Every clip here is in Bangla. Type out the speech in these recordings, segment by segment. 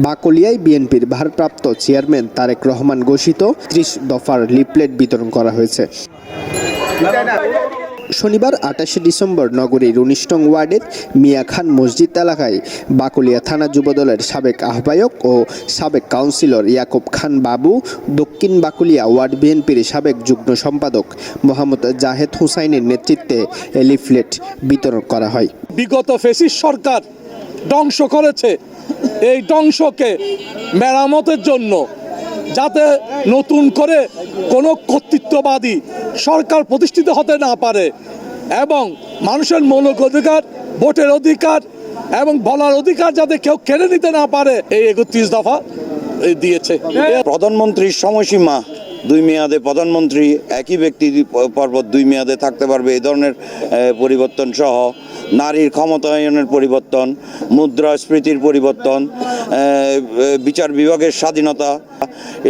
বাকলিয়ায় বিএনপির ভারপ্রাপ্ত চেয়ারম্যান তারেক রহমান ঘোষিত ৩০ দফার লিফলেট বিতরণ করা হয়েছে। শনিবার ২৮ ডিসেম্বর নগরীর ১৯ নং ওয়ার্ডের মিয়া খান মসজিদ এলাকায় বাকলিয়া থানা যুবদলের সাবেক আহ্বায়ক ও সাবেক কাউন্সিলর ইয়াকুব খান বাবু, দক্ষিণ বাকলিয়া ওয়ার্ড বিএনপির সাবেক যুগ্ম সম্পাদক মোহাম্মদ জাহেদ হুসাইনের নেতৃত্বে লিফলেট বিতরণ করা হয়। বিগত ফ্যাসিস্ট সরকার ধ্বংস করেছে, এই ধ্বংসকে মেরামতের জন্য যাতে নতুন করে কোনো কর্তৃত্ববাদী সরকার প্রতিষ্ঠিত হতে না পারে এবং মানুষের মৌলিক অধিকার, ভোটের অধিকার এবং বলার অধিকার যাতে কেউ কেড়ে নিতে না পারে, এই ৩১ দফা দিয়েছে। প্রধানমন্ত্রীর সময়সীমা ২ মেয়াদে, প্রধানমন্ত্রী একই ব্যক্তি পর্বত ২ মেয়াদে থাকতে পারবে, এই ধরনের পরিবর্তন সহ নারীর ক্ষমতায়নের পরিবর্তন, মুদ্রাস্ফীতির পরিবর্তন, বিচার বিভাগের স্বাধীনতা,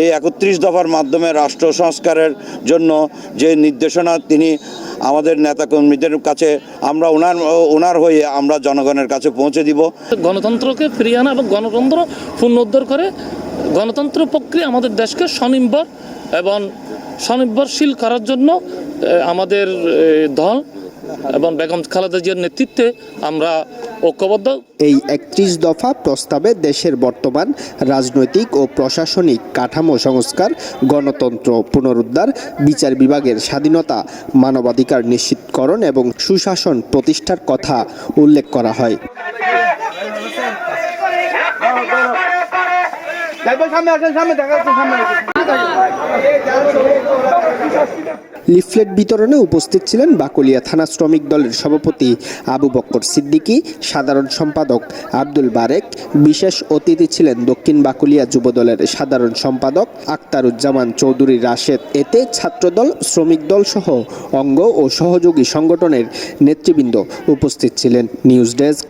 এই ৩১ দফার মাধ্যমে রাষ্ট্র সংস্কারের জন্য যে নির্দেশনা তিনি আমাদের নেতাকর্মীদের কাছে আমরা ওনার হয়ে আমরা জনগণের কাছে পৌঁছে দিব। গণতন্ত্রকে ফিরিয়ে আনা এবং গণতন্ত্র পুনরুদ্ধার করে গণতন্ত্র প্রক্রিয়া আমাদের দেশকে স্বনির্ভর এবং স্বনির্ভরশীল করার জন্য আমাদের দল এবং বেগম খালেদা জিয়ার নেতৃত্বে আমরা ঐক্যবদ্ধ। এই ৩১ দফা প্রস্তাবে দেশের বর্তমান রাজনৈতিক ও প্রশাসনিক কাঠামো সংস্কার, গণতন্ত্র পুনরুদ্ধার, বিচার বিভাগের স্বাধীনতা, মানবাধিকার নিশ্চিতকরণ এবং সুশাসন প্রতিষ্ঠার কথা উল্লেখ করা হয়। লিফলেট বিতরণে উপস্থিত ছিলেন বাকলিয়া থানা শ্রমিক দলের সভাপতি আবু বকর সিদ্দিকী, সাধারণ সম্পাদক আব্দুল বারেক। বিশেষ অতিথি ছিলেন দক্ষিণ বাকলিয়া যুবদলের সাধারণ সম্পাদক আখতারুজ্জামান চৌধুরী রাশেদ। এতে ছাত্রদল, শ্রমিক দল সহ অঙ্গ ও সহযোগী সংগঠনের নেতৃবৃন্দ উপস্থিত ছিলেন। নিউজ ডেস্ক,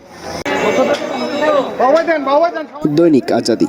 দৈনিক আজাদী।